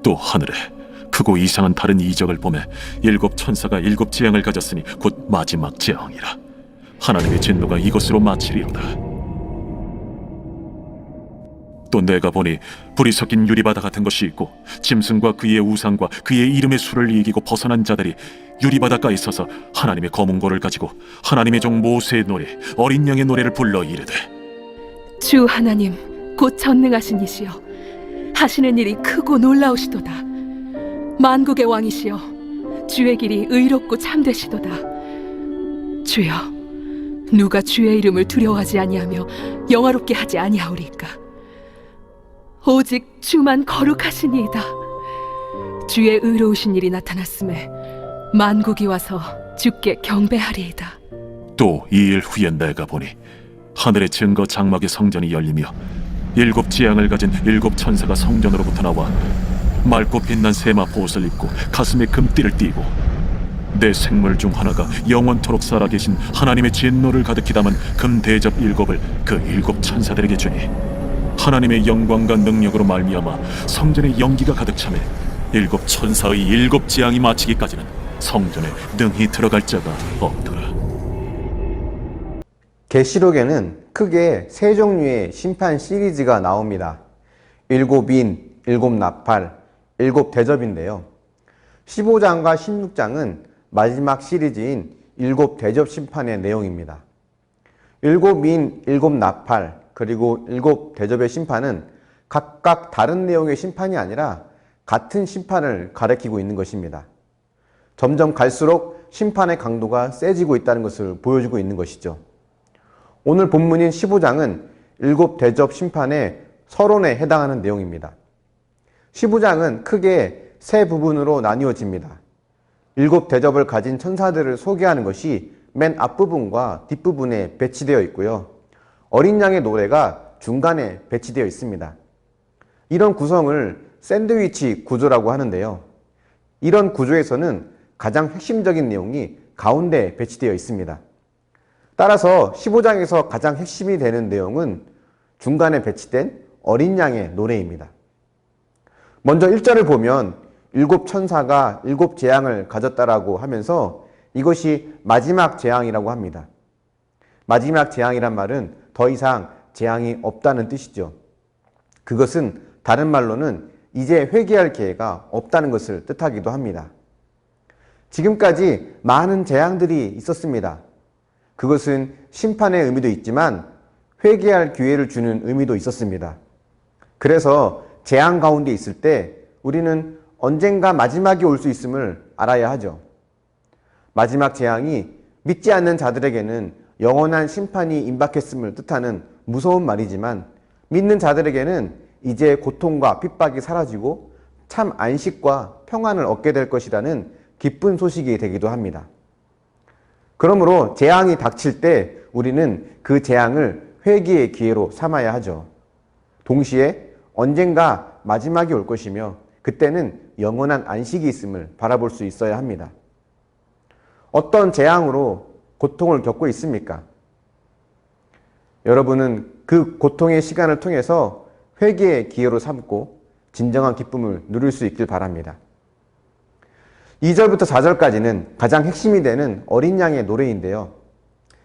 또 하늘에 크고 이상한 다른 이적을 보매 일곱 천사가 일곱 재앙을 가졌으니 곧 마지막 재앙이라. 하나님의 진노가 이것으로 마치리로다. 또 내가 보니 불이 섞인 유리바다 같은 것이 있고 짐승과 그의 우상과 그의 이름의 수를 이기고 벗어난 자들이 유리바다가에 서서 하나님의 검은 고를 가지고 하나님의 종 모세의 노래 어린 양의 노래를 불러 이르되, 주 하나님 곧 전능하신 이시여, 하시는 일이 크고 놀라우시도다. 만국의 왕이시여, 주의 길이 의롭고 참되시도다. 주여, 누가 주의 이름을 두려워하지 아니하며 영화롭게 하지 아니하오리까? 오직 주만 거룩하시니이다. 주의 의로우신 일이 나타났음에 만국이 와서 주께 경배하리이다. 또 이 일 후에 내가 보니 하늘의 증거 장막의 성전이 열리며 일곱 재앙을 가진 일곱 천사가 성전으로부터 나와 맑고 빛난 세마 보옷을 입고 가슴에 금띠를 띠고 내 생물 중 하나가 영원토록 살아계신 하나님의 진노를 가득히 담은 금 대접 일곱을 그 일곱 천사들에게 주니, 하나님의 영광과 능력으로 말미암아 성전에 연기가 가득 차매 일곱 천사의 일곱 재앙이 마치기까지는 성전에 능히 들어갈 자가 없더라. 계시록에는 크게 세 종류의 심판 시리즈가 나옵니다. 일곱 인, 일곱 나팔, 일곱 대접인데요. 15장과 16장은 마지막 시리즈인 일곱 대접 심판의 내용입니다. 일곱 인, 일곱 나팔, 그리고 일곱 대접의 심판은 각각 다른 내용의 심판이 아니라 같은 심판을 가리키고 있는 것입니다. 점점 갈수록 심판의 강도가 세지고 있다는 것을 보여주고 있는 것이죠. 오늘 본문인 15장은 일곱 대접 심판의 서론에 해당하는 내용입니다. 15장은 크게 세 부분으로 나뉘어집니다. 일곱 대접을 가진 천사들을 소개하는 것이 맨 앞부분과 뒷부분에 배치되어 있고요. 어린 양의 노래가 중간에 배치되어 있습니다. 이런 구성을 샌드위치 구조라고 하는데요. 이런 구조에서는 가장 핵심적인 내용이 가운데 배치되어 있습니다. 따라서 15장에서 가장 핵심이 되는 내용은 중간에 배치된 어린 양의 노래입니다. 먼저 1절을 보면 일곱 천사가 일곱 재앙을 가졌다라고 하면서 이것이 마지막 재앙이라고 합니다. 마지막 재앙이란 말은 더 이상 재앙이 없다는 뜻이죠. 그것은 다른 말로는 이제 회개할 기회가 없다는 것을 뜻하기도 합니다. 지금까지 많은 재앙들이 있었습니다. 그것은 심판의 의미도 있지만 회개할 기회를 주는 의미도 있었습니다. 그래서 재앙 가운데 있을 때 우리는 언젠가 마지막이 올 수 있음을 알아야 하죠. 마지막 재앙이 믿지 않는 자들에게는 영원한 심판이 임박했음을 뜻하는 무서운 말이지만, 믿는 자들에게는 이제 고통과 핍박이 사라지고 참 안식과 평안을 얻게 될 것이라는 기쁜 소식이 되기도 합니다. 그러므로 재앙이 닥칠 때 우리는 그 재앙을 회개의 기회로 삼아야 하죠. 동시에 언젠가 마지막이 올 것이며 그때는 영원한 안식이 있음을 바라볼 수 있어야 합니다. 어떤 재앙으로 고통을 겪고 있습니까? 여러분은 그 고통의 시간을 통해서 회개의 기회로 삼고 진정한 기쁨을 누릴 수 있길 바랍니다. 2절부터 4절까지는 가장 핵심이 되는 어린 양의 노래인데요.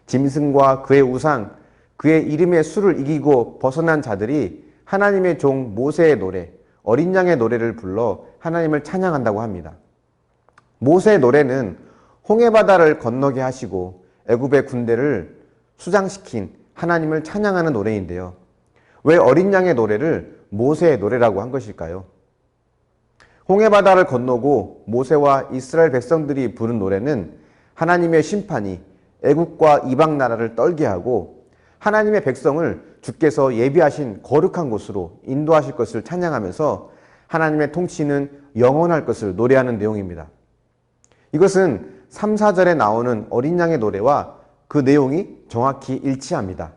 짐승과 그의 우상, 그의 이름의 수를 이기고 벗어난 자들이 하나님의 종 모세의 노래, 어린 양의 노래를 불러 하나님을 찬양한다고 합니다. 모세의 노래는 홍해바다를 건너게 하시고 애굽의 군대를 수장시킨 하나님을 찬양하는 노래인데요. 왜 어린 양의 노래를 모세의 노래라고 한 것일까요? 홍해바다를 건너고 모세와 이스라엘 백성들이 부른 노래는 하나님의 심판이 애국과 이방 나라를 떨게 하고 하나님의 백성을 주께서 예비하신 거룩한 곳으로 인도하실 것을 찬양하면서 하나님의 통치는 영원할 것을 노래하는 내용입니다. 이것은 3, 4절에 나오는 어린 양의 노래와 그 내용이 정확히 일치합니다.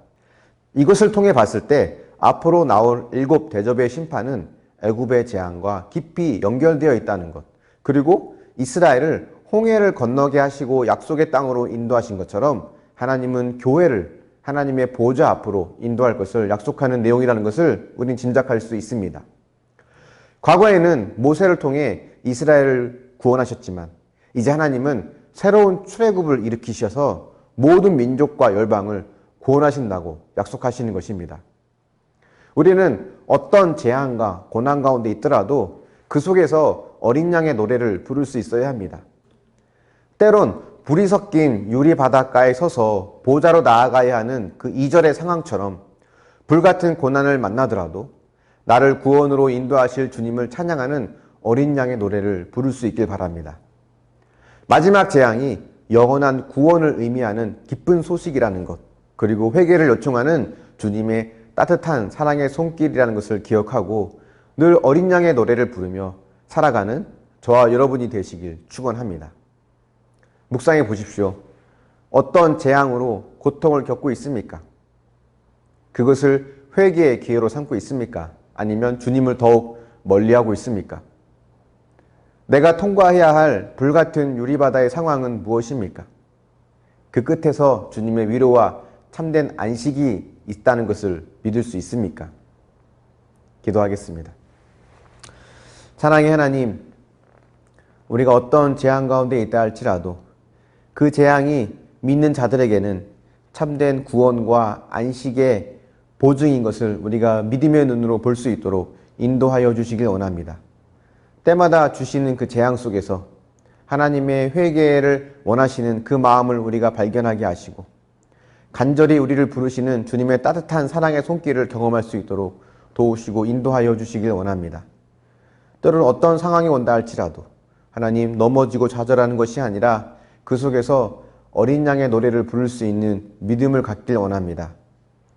이것을 통해 봤을 때 앞으로 나올 일곱 대접의 심판은 애굽의 재앙과 깊이 연결되어 있다는 것, 그리고 이스라엘을 홍해를 건너게 하시고 약속의 땅으로 인도하신 것처럼 하나님은 교회를 하나님의 보좌 앞으로 인도할 것을 약속하는 내용이라는 것을 우린 짐작할 수 있습니다. 과거에는 모세를 통해 이스라엘을 구원하셨지만 이제 하나님은 새로운 출애굽을 일으키셔서 모든 민족과 열방을 구원하신다고 약속하시는 것입니다. 우리는 어떤 재앙과 고난 가운데 있더라도 그 속에서 어린 양의 노래를 부를 수 있어야 합니다. 때론 불이 섞인 유리 바닷가에 서서 보좌로 나아가야 하는 그 2절의 상황처럼 불같은 고난을 만나더라도 나를 구원으로 인도하실 주님을 찬양하는 어린 양의 노래를 부를 수 있길 바랍니다. 마지막 재앙이 영원한 구원을 의미하는 기쁜 소식이라는 것, 그리고 회개를 요청하는 주님의 따뜻한 사랑의 손길이라는 것을 기억하고 늘 어린 양의 노래를 부르며 살아가는 저와 여러분이 되시길 축원합니다. 묵상해 보십시오. 어떤 재앙으로 고통을 겪고 있습니까? 그것을 회개의 기회로 삼고 있습니까? 아니면 주님을 더욱 멀리하고 있습니까? 내가 통과해야 할 불같은 유리바다의 상황은 무엇입니까? 그 끝에서 주님의 위로와 참된 안식이 있다는 것을 믿을 수 있습니까? 기도하겠습니다. 사랑의 하나님, 우리가 어떤 재앙 가운데 있다 할지라도 그 재앙이 믿는 자들에게는 참된 구원과 안식의 보증인 것을 우리가 믿음의 눈으로 볼 수 있도록 인도하여 주시길 원합니다. 때마다 주시는 그 재앙 속에서 하나님의 회개를 원하시는 그 마음을 우리가 발견하게 하시고 간절히 우리를 부르시는 주님의 따뜻한 사랑의 손길을 경험할 수 있도록 도우시고 인도하여 주시길 원합니다. 때로는 어떤 상황이 온다 할지라도 하나님 넘어지고 좌절하는 것이 아니라 그 속에서 어린 양의 노래를 부를 수 있는 믿음을 갖길 원합니다.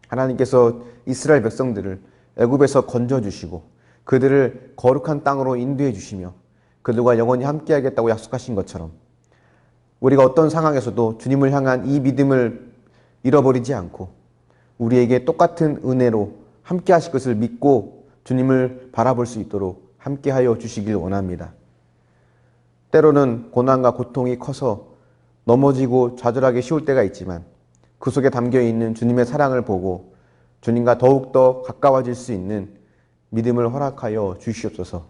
하나님께서 이스라엘 백성들을 애굽에서 건져주시고 그들을 거룩한 땅으로 인도해 주시며 그들과 영원히 함께하겠다고 약속하신 것처럼 우리가 어떤 상황에서도 주님을 향한 이 믿음을 잃어버리지 않고 우리에게 똑같은 은혜로 함께하실 것을 믿고 주님을 바라볼 수 있도록 함께하여 주시길 원합니다. 때로는 고난과 고통이 커서 넘어지고 좌절하기 쉬울 때가 있지만 그 속에 담겨있는 주님의 사랑을 보고 주님과 더욱더 가까워질 수 있는 믿음을 허락하여 주시옵소서.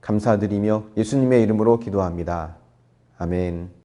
감사드리며 예수님의 이름으로 기도합니다. 아멘.